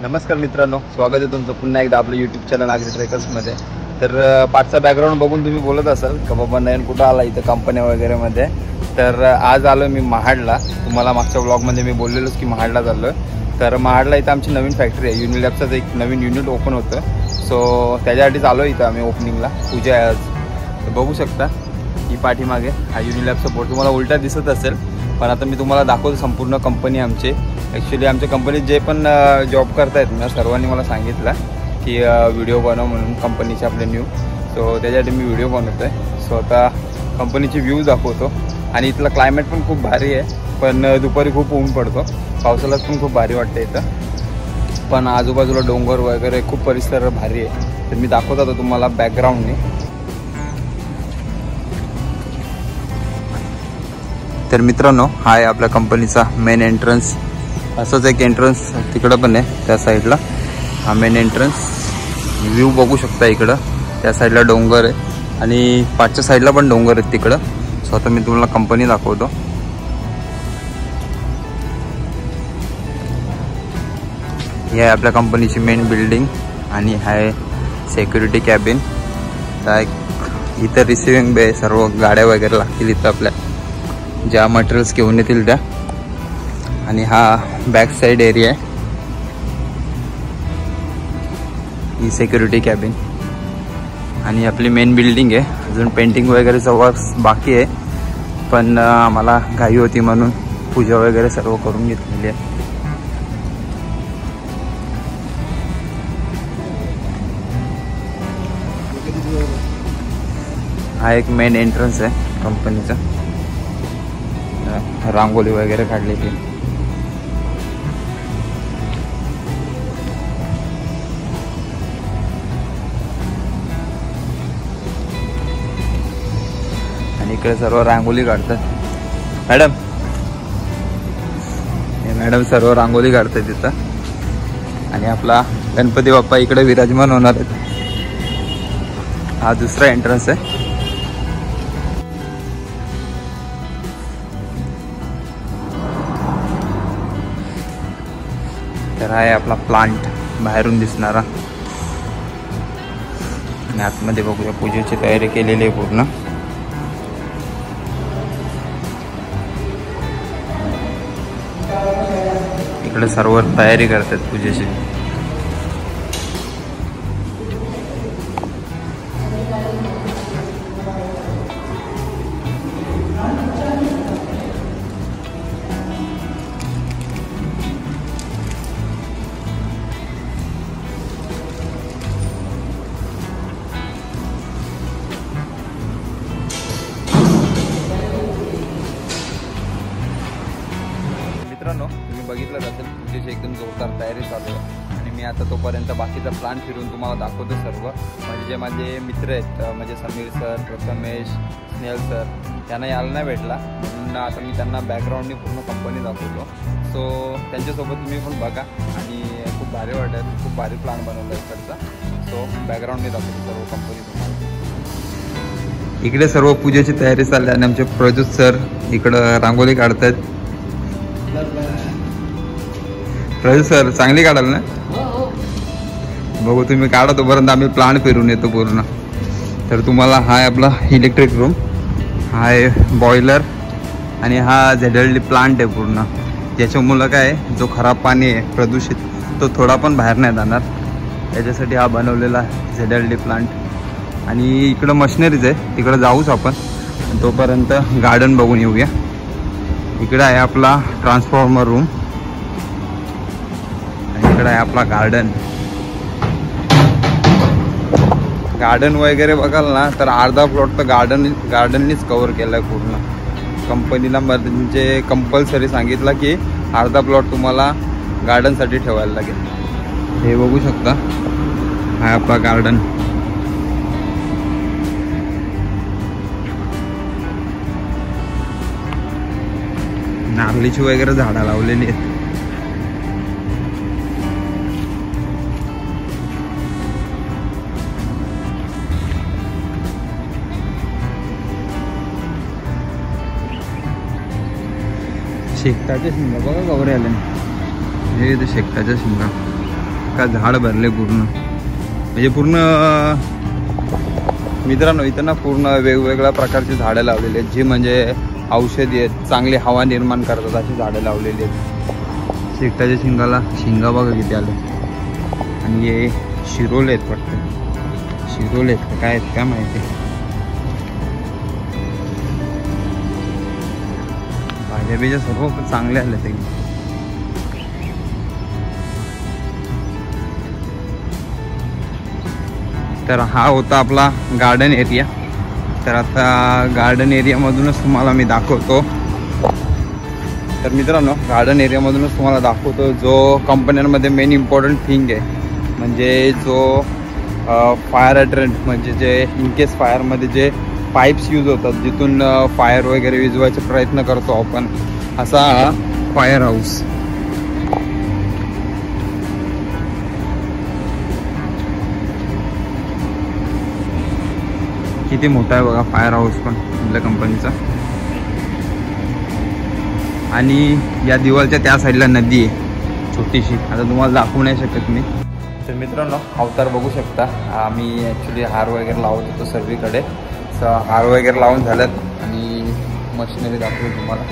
नमस्कार मित्रांनो, स्वागत आहे तुमचं पुन्हा एकदा आपलं यूट्यूब चॅनल आगरी ट्रेकर्समध्ये. तर पाठचा बॅकग्राऊंड बघून तुम्ही बोलत असाल का बाबा नयन कुठं आला इथं कंपन्या वगैरेमध्ये. तर आज आलो मी महाडला. तुम्हाला मागच्या ब्लॉगमध्ये मी बोललेलोच की महाडला चाललो. तर महाडला इथं आमची नवीन फॅक्टरी आहे. युनिलॅबचं एक नवीन युनिट ओपन होतं. सो त्याच्यासाठीच आलो इथं आम्ही. ओपनिंगला पूजा आहे आज. तर बघू शकता ही पाठीमागे हा युनिलॅबचा बोर्ड तुम्हाला उलटा दिसत असेल, पण आता मी तुम्हाला दाखवतो संपूर्ण कंपनी आमची. ॲक्च्युली आमच्या कंपनीत जे पण जॉब करतायत ना सर्वांनी मला सांगितलं की व्हिडिओ बनव म्हणून कंपनीचे आपले न्यू. सो त्याच्यासाठी मी व्हिडिओ बनवतो आहे. सो आता कंपनीची व्ह्यू दाखवतो. आणि इथलं क्लायमेट पण खूप भारी आहे, पण दुपारी खूप ऊन पडतो. पावसाळ्यात पण खूप भारी वाटतं इथं, पण आजूबाजूला डोंगर वगैरे खूप परिसर भारी आहे. तर मी दाखवतो आता तुम्हाला बॅकग्राऊंडने. तर मित्रांनो, हा आहे आपल्या कंपनीचा मेन एंट्रन्स. असंच एक एंट्रन्स तिकडं पण आहे त्या साईडला. हा मेन एंट्रन्स. व्ह्यू बघू शकता इकडं. त्या साईडला डोंगर आहे आणि पाठच्या साईडला पण डोंगर आहेत तिकडं. सो आता मी तुम्हाला कंपनी दाखवतो. ही आहे आपल्या कंपनीची मेन बिल्डिंग आणि आहे सिक्युरिटी कॅबिन. इथं रिसिविंग बे, सर्व गाड्या वगैरे लागतील इथं आपल्या ज्या मटेरियल्स घेऊन येतील त्या. आणि हा बॅक साईड एरिया आहे. ही सिक्युरिटी कॅबिन आणि आपली मेन बिल्डिंग आहे. अजून पेंटिंग वगैरेचा वर्क बाकी आहे, पण आम्हाला घाई होती म्हणून पूजा वगैरे सर्व करून घेतलेली आहे. हा एक मेन एंट्रन्स आहे कंपनीचा. रांगोली वगैरे काढलेली. आणि इकडे सर्व रांगोली काढतात. मॅडम सर्व रांगोली काढतात तिथं. आणि आपला गणपती बाप्पा इकडे विराजमान होणार आहेत. हा दुसरा एंट्रन्स आहे. तर आहे आपला प्लांट बाहेरून दिसणारा. आणि आतमध्ये बघूया पूजेची तयारी केलेली आहे पूर्ण. इकडे सर्व तयारी करतात पूजेची. मित्रांनो, तुम्ही बघितलं असेल पूजेची एकदम जोरदार तयारी चालू आहे. आणि मी आता तोपर्यंत बाकीचा प्लान फिरून तुम्हाला दाखवतो सर्व. म्हणजे जे माझे मित्र आहेत, म्हणजे समीर सर, प्रथमेश, स्नेहल सर, त्यांना यायला नाही भेटला म्हणून आता मी त्यांना बॅकग्राऊंडने पूर्ण कंपनी दाखवतो. सो त्यांच्यासोबत तुम्ही पण बघा. आणि खूप भारी वाटत, खूप भारी प्लान बनवला इकडचा. सो बॅकग्राऊंडने दाखवतो सर्व कंपनी तुम्हाला. इकडे सर्व पूजेची तयारी चालली आणि आमचे प्रज्योत सर इकडं रांगोली काढतात. प्रज्योत सर चांगली काढाल ना? बघू, तुम्ही काढा तोपर्यंत आम्ही प्लांट फिरून येतो पूर्ण. तर तुम्हाला हा आहे आपला इलेक्ट्रिक रूम, हा आहे बॉयलर आणि हा ZLD प्लांट आहे पूर्ण. ज्याच्यामुळं काय आहे, जो खराब पाणी आहे प्रदूषित तो थोडा पण बाहेर नाही जाणार. त्याच्यासाठी हा बनवलेला ZLD प्लांट. आणि इकडं मशिनरीज आहे, तिकडं जाऊच आपण. तोपर्यंत गार्डन बघून येऊया. इकडं आहे आपला ट्रान्सफॉर्मर रूम आणि इकडं आहे आपला गार्डन. गार्डन वगैरे बघाल ना तर अर्धा प्लॉट तर गार्डननीच कव्हर केला आहे पूर्ण. कंपनीला म्हणजे कंपल्सरी सांगितलं की अर्धा प्लॉट तुम्हाला गार्डनसाठी ठेवायला लागेल. हे बघू शकता, हा आपला गार्डन. नारळीची वगैरे झाडं लावलेली आहेत. शेकटाच्या शिंगा बघा गौरे आल्या. हे शेकटाच्या शिंगा. का झाड भरले पूर्ण, म्हणजे पूर्ण मित्रांनो इथं ना पूर्ण वेगवेगळ्या प्रकारची झाडं लावलेली आहेत, जी म्हणजे औषधी आहेत, चांगली हवा निर्माण करतात अशी झाडं लावलेली आहेत. शेकटाच्या शिंगा बघा किती आले. आणि हे शिरोले आहेत वाटतं, शिरोले आहेत का काय आहेत काय माहिती. भाज्या बिज्या सर्व चांगले आले ते. तर हा होता आपला गार्डन एरिया. तर आता गार्डन एरियामधूनच तुम्हाला मी दाखवतो. तर मित्रांनो गार्डन एरियामधूनच तुम्हाला दाखवतो जो कंपन्यांमध्ये मेन इम्पॉर्टंट थिंग आहे, म्हणजे जो फायर हायड्रंट, म्हणजे जे इन केस फायरमध्ये जे पाईप्स यूज होतात जिथून फायर वगैरे विझवायचा प्रयत्न करतो आपण, असा फायर हाऊस. किती मोठा आहे बघा फायर हाऊस पण आपल्या कंपनीचा. आणि या दिवालच्या त्या साईडला नदी आहे छोटीशी, आता तुम्हाला दाखवू नाही शकत मी. तर मित्रांनो अवतार बघू शकता. आम्ही ॲक्च्युली हार वगैरे लावत होतो सर्वीकडे. हार वगैरे लावून झाल्यात आणि मशिनरी दाखवू तुम्हाला.